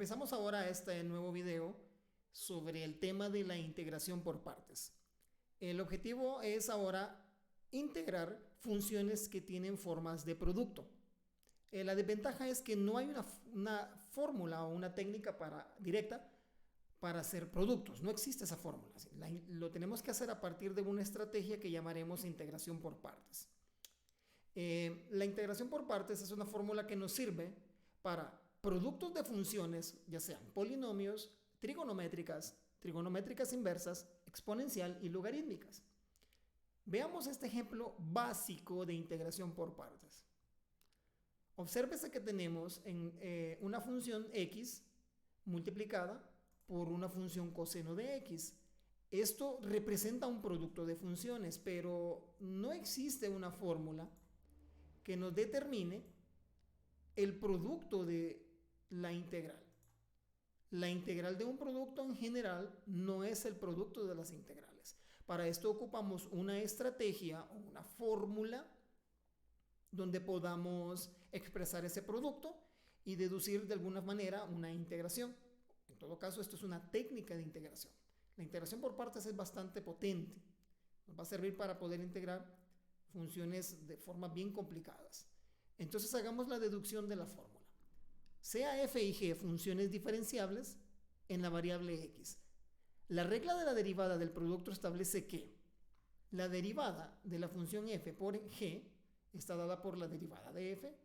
Empezamos ahora este nuevo video sobre el tema de la integración por partes. El objetivo es ahora integrar funciones que tienen formas de producto. La desventaja es que no hay una fórmula o una técnica directa para hacer productos. No existe esa fórmula. Lo tenemos que hacer a partir de una estrategia que llamaremos integración por partes. La integración por partes es una fórmula que nos sirve para productos de funciones, ya sean polinomios, trigonométricas inversas, exponencial y logarítmicas. Veamos este ejemplo básico de integración por partes. Obsérvese que tenemos una función x multiplicada por una función coseno de x. Esto representa un producto de funciones, pero no existe una fórmula que nos determine el producto de la integral. La integral de un producto en general no es el producto de las integrales. Para esto ocupamos una estrategia o una fórmula donde podamos expresar ese producto y deducir de alguna manera una integración. En todo caso, esto es una técnica de integración. La integración por partes es bastante potente. Nos va a servir para poder integrar funciones de formas bien complicadas. Entonces hagamos la deducción de la fórmula. Sea f y g funciones diferenciables en la variable x. La regla de la derivada del producto establece que la derivada de la función f por g está dada por la derivada de f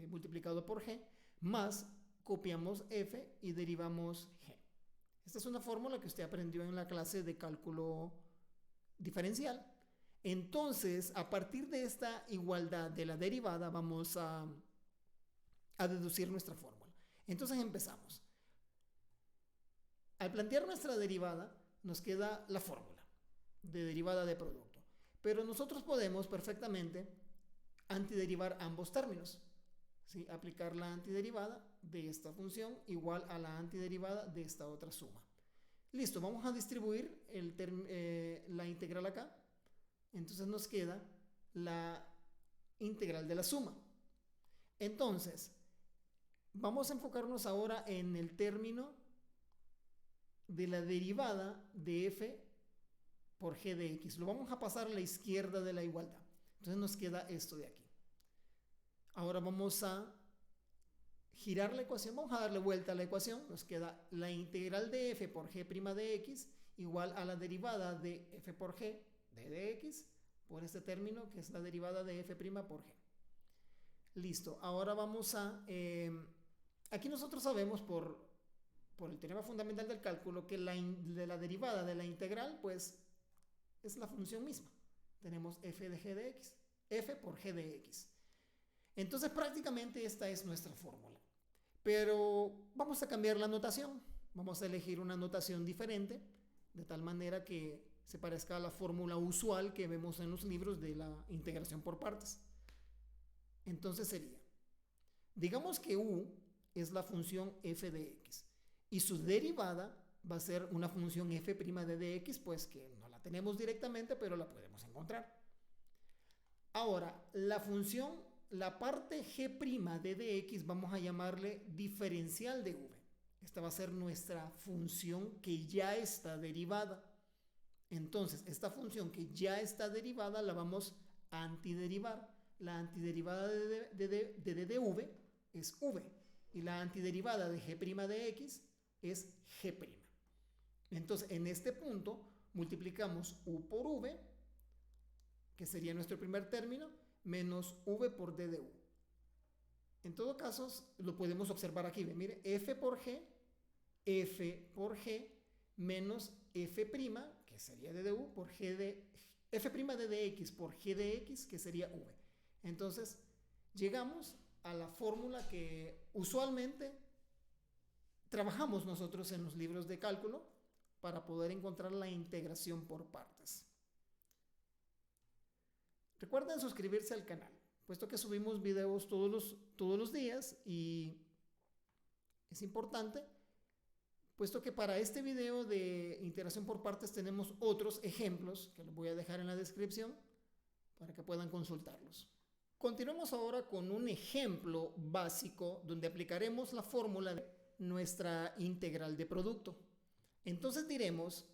multiplicado por g, más copiamos f y derivamos g. Esta es una fórmula que usted aprendió en la clase de cálculo diferencial. Entonces, a partir de esta igualdad de la derivada, vamos a deducir nuestra fórmula. Entonces empezamos. Al plantear nuestra derivada, nos queda la fórmula de derivada de producto. Pero nosotros podemos perfectamente antiderivar ambos términos. ¿Sí? Aplicar la antiderivada de esta función igual a la antiderivada de esta otra suma. Listo, vamos a distribuir la integral acá. Entonces nos queda la integral de la suma. Entonces, vamos a enfocarnos ahora en el término de la derivada de f por g de x. Lo vamos a pasar a la izquierda de la igualdad. Entonces nos queda esto de aquí. Ahora vamos a girar la ecuación, vamos a darle vuelta a la ecuación. Nos queda la integral de f por g' de x igual a la derivada de f por g de x por este término que es la derivada de f' por g. Listo, ahora vamos a... aquí nosotros sabemos por el teorema fundamental del cálculo que la derivada de la integral pues es la función misma. Tenemos f de g de x, f por g de x. Entonces prácticamente esta es nuestra fórmula. Pero vamos a cambiar la notación. Vamos a elegir una notación diferente, de tal manera que se parezca a la fórmula usual que vemos en los libros de la integración por partes. Entonces sería, digamos que u es la función f de x y su derivada va a ser una función f' de x, pues que no la tenemos directamente, pero la podemos encontrar. Ahora, la función, la parte g' de dx, vamos a llamarle diferencial de v. Esta va a ser nuestra función que ya está derivada. Entonces, esta función que ya está derivada la vamos a antiderivar. La antiderivada de dv es v y la antiderivada de g' de x es g'. Entonces, en este punto multiplicamos u por v, que sería nuestro primer término, menos v por d de u. En todo caso, lo podemos observar aquí. Mire, f por g menos f', que sería d de u, por g de f' de dx por g de x, que sería v. Entonces, llegamos a la fórmula que usualmente trabajamos nosotros en los libros de cálculo para poder encontrar la integración por partes. Recuerden suscribirse al canal, puesto que subimos videos todos los días y es importante, puesto que para este video de integración por partes tenemos otros ejemplos que los voy a dejar en la descripción para que puedan consultarlos. Continuamos ahora con un ejemplo básico donde aplicaremos la fórmula nuestra integral de producto. Entonces diremos,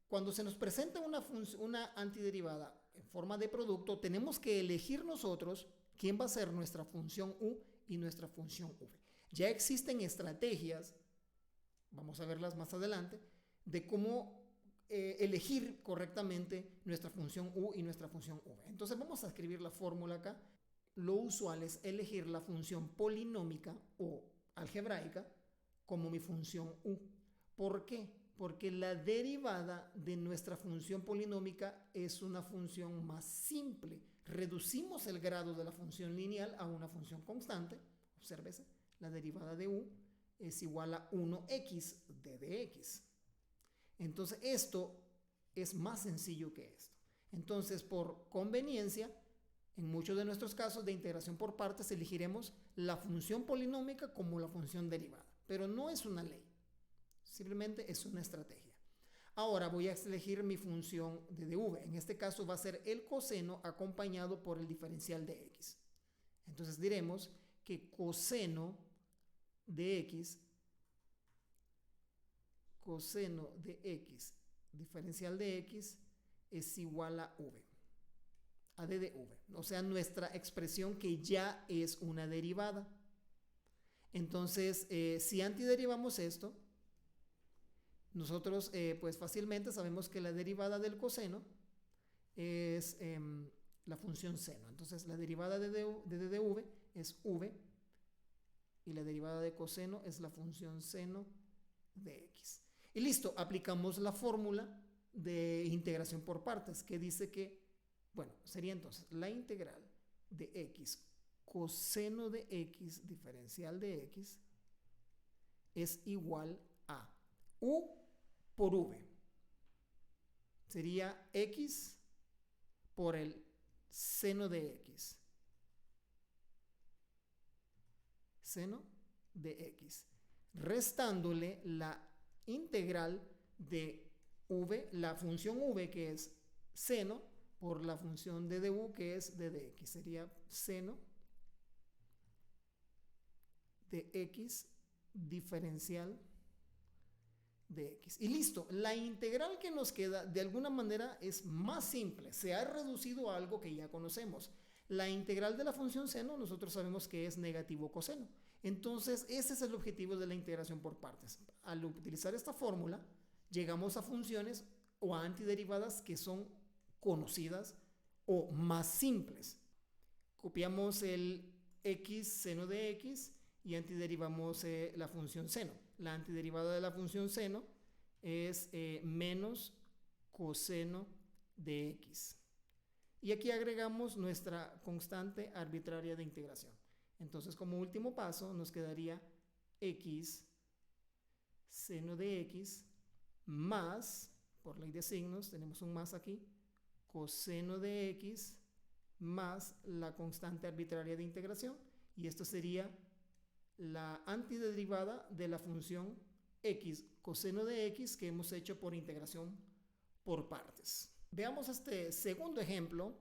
cuando se nos presenta una antiderivada en forma de producto, tenemos que elegir nosotros quién va a ser nuestra función u y nuestra función v. Ya existen estrategias, vamos a verlas más adelante, de cómo elegir correctamente nuestra función u y nuestra función v. Entonces vamos a escribir la fórmula acá. Lo usual es elegir la función polinómica o algebraica como mi función u. ¿Por qué? Porque la derivada de nuestra función polinómica es una función más simple. Reducimos el grado de la función lineal a una función constante. Obsérvese, la derivada de u es igual a 1x de dx. Entonces esto es más sencillo que esto. Entonces, por conveniencia, en muchos de nuestros casos de integración por partes elegiremos la función polinómica como la función derivada, pero no es una ley, simplemente es una estrategia. Ahora voy a elegir mi función de dv. En este caso va a ser el coseno acompañado por el diferencial de x. Entonces diremos que coseno de x diferencial de x es igual a v, a d de v, o sea, nuestra expresión que ya es una derivada. Entonces, si antiderivamos esto, nosotros pues fácilmente sabemos que la derivada del coseno es la función seno. Entonces, la derivada de dv es v y la derivada de coseno es la función seno de x. Y listo, aplicamos la fórmula de integración por partes que dice que, bueno, sería entonces la integral de x coseno de x diferencial de x es igual a u por v. Sería x por el seno de x. Seno de x. Restándole la integral de v, la función v que es seno, por la función de du que es de dx. Sería seno de x diferencial de x. Y listo, la integral que nos queda de alguna manera es más simple. Se ha reducido a algo que ya conocemos. La integral de la función seno nosotros sabemos que es negativo coseno. Entonces ese es el objetivo de la integración por partes. Al utilizar esta fórmula llegamos a funciones o a antiderivadas que son conocidas o más simples. Copiamos el x seno de x y antiderivamos la función seno. La antiderivada de la función seno es menos coseno de x. Y aquí agregamos nuestra constante arbitraria de integración. Entonces, como último paso, nos quedaría x seno de x más, por ley de signos, tenemos un más aquí, coseno de x más la constante arbitraria de integración. Y esto sería la antiderivada de la función x coseno de x que hemos hecho por integración por partes. Veamos este segundo ejemplo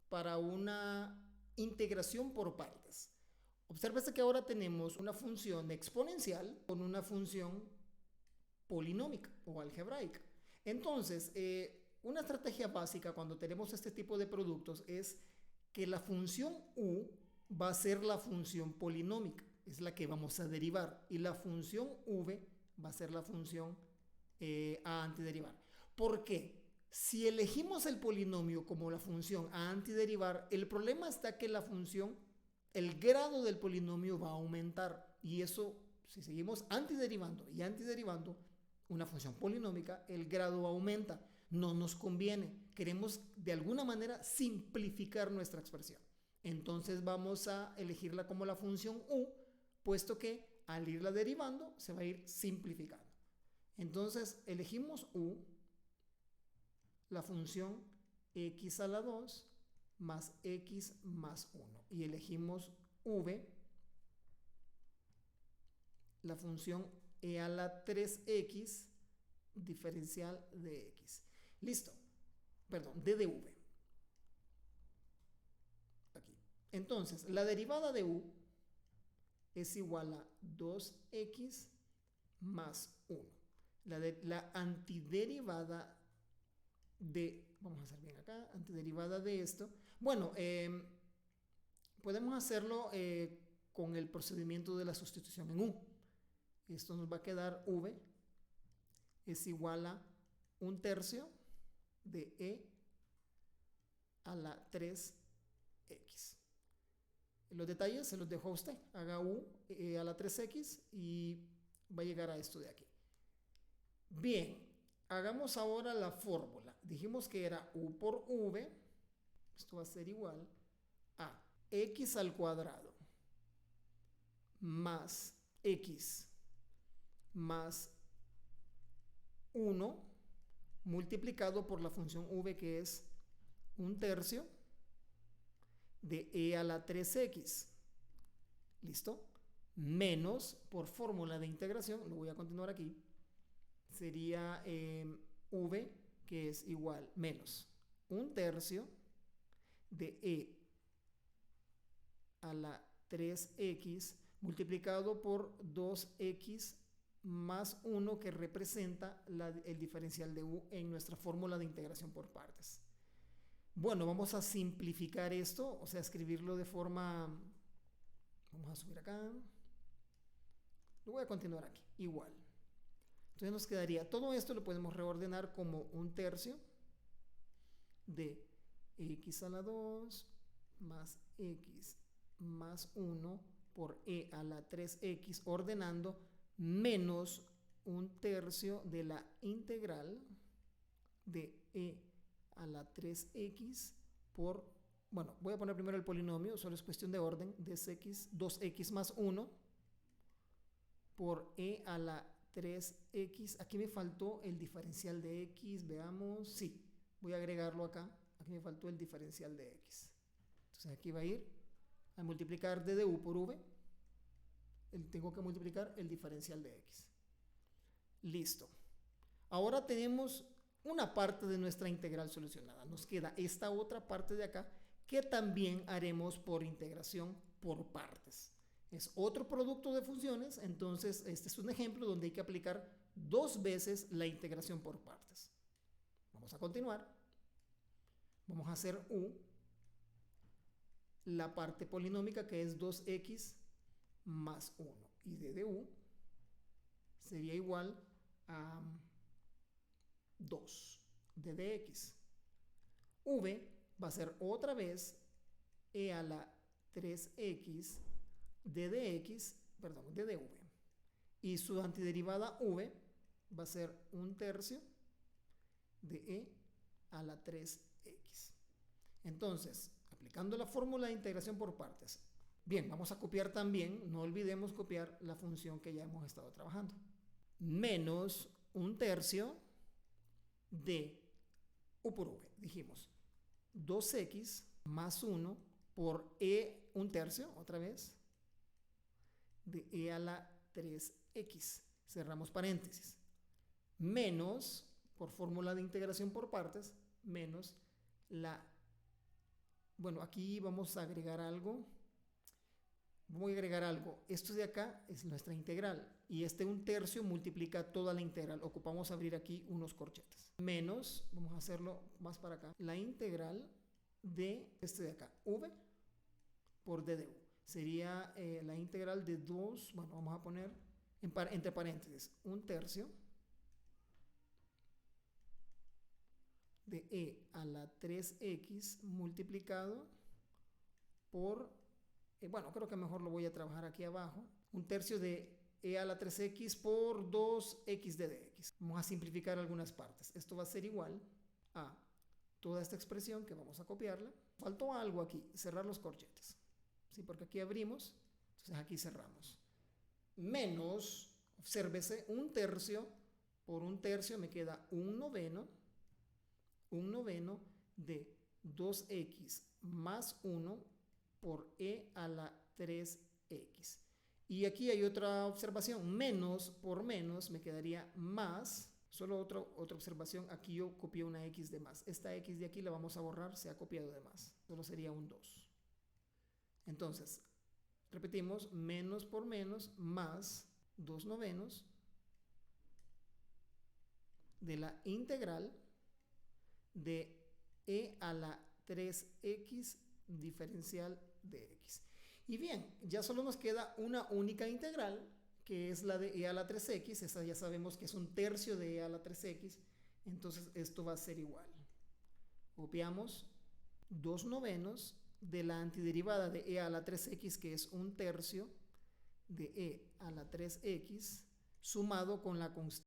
para una integración por partes. Obsérvese que ahora tenemos una función exponencial con una función polinómica o algebraica. Entonces, una estrategia básica cuando tenemos este tipo de productos es que la función u va a ser la función polinómica, es la que vamos a derivar, y la función v va a ser la función a antiderivar. ¿Por qué? Si elegimos el polinomio como la función a antiderivar, el problema está que la función, el grado del polinomio va a aumentar, y eso, si seguimos antiderivando y antiderivando una función polinómica, el grado aumenta. No nos conviene. Queremos de alguna manera simplificar nuestra expresión. Entonces vamos a elegirla como la función u, puesto que al irla derivando se va a ir simplificando. Entonces elegimos u, la función x a la 2 más x más 1. Y elegimos v, la función e a la 3x diferencial de x. Listo. Perdón, d de v. Aquí. Entonces, la derivada de u es igual a 2x más 1. La antiderivada de, vamos a hacer bien acá, antiderivada de esto. Bueno, podemos hacerlo con el procedimiento de la sustitución en U. Esto nos va a quedar V es igual a 1/3 de E a la 3X. Los detalles se los dejo a usted. Haga U a la 3X y va a llegar a esto de aquí. Bien, hagamos ahora la fórmula. Dijimos que era U por V. Esto va a ser igual a X al cuadrado más X más 1 multiplicado por la función V, que es 1/3 de E a la 3X. ¿Listo? Menos, por fórmula de integración, lo voy a continuar aquí, sería V, que es igual, menos 1/3 de E a la 3X multiplicado por 2X más 1, que representa el diferencial de U en nuestra fórmula de integración por partes. Bueno, vamos a simplificar esto, o sea, escribirlo de forma, vamos a subir acá, lo voy a continuar aquí, igual. Entonces nos quedaría, todo esto lo podemos reordenar como 1/3 de X a la 2 más X más 1 por E a la 3X ordenando, menos 1/3 de la integral de E a la 3X por, bueno, voy a poner primero el polinomio, solo es cuestión de orden, de 2X más 1 por E a la 3X. Aquí me faltó el diferencial de X, veamos, sí, voy a agregarlo acá, aquí me faltó el diferencial de X. Entonces aquí va a ir a multiplicar d de U por V, tengo que multiplicar el diferencial de X. Listo. Ahora tenemos una parte de nuestra integral solucionada. Nos queda esta otra parte de acá que también haremos por integración por partes. Es otro producto de funciones, entonces este es un ejemplo donde hay que aplicar 2 veces la integración por partes. Vamos a continuar. Vamos a hacer U, la parte polinómica, que es 2X más 1, y d de U sería igual a 2 d de X. V va a ser otra vez E a la 3X d de X, perdón, d de V. Y su antiderivada V va a ser 1/3 de E a la 3X. Entonces, aplicando la fórmula de integración por partes. Bien, vamos a copiar también, no olvidemos copiar la función que ya hemos estado trabajando. Menos 1/3 de U por V. Dijimos 2X más 1 por E 1/3, otra vez, de E a la 3X. Cerramos paréntesis. Menos, por fórmula de integración por partes, menos la... Bueno, aquí vamos a agregar algo. Voy a agregar algo. Esto de acá es nuestra integral. Y este 1/3 multiplica toda la integral. Ocupamos abrir aquí unos corchetes. Menos, vamos a hacerlo más para acá, la integral de este de acá, V por d de U. Sería la integral de 2, bueno, vamos a poner entre paréntesis, 1/3 de E a la 3X multiplicado por, bueno, creo que mejor lo voy a trabajar aquí abajo, 1/3 de E a la 3X por 2X de X. Vamos a simplificar algunas partes. Esto va a ser igual a toda esta expresión que vamos a copiarla. Faltó algo aquí, cerrar los corchetes. ¿Sí? Porque aquí abrimos, entonces aquí cerramos. Menos, obsérvese, 1/3 por 1/3 me queda 1/9 de 2X más 1 por E a la 3X. Y aquí hay otra observación, menos por menos me quedaría más, solo otra observación, aquí yo copié una X de más. Esta X de aquí la vamos a borrar, se ha copiado de más, solo sería un 2. Entonces, repetimos, menos por menos más 2/9 de la integral de e a la 3x diferencial de x. Y bien, ya solo nos queda una única integral, que es la de e a la 3x. Esa ya sabemos que es un tercio de e a la 3x. Entonces esto va a ser igual. Obviamos 2/9 de la antiderivada de e a la 3x, que es un tercio de e a la 3x, sumado con la constante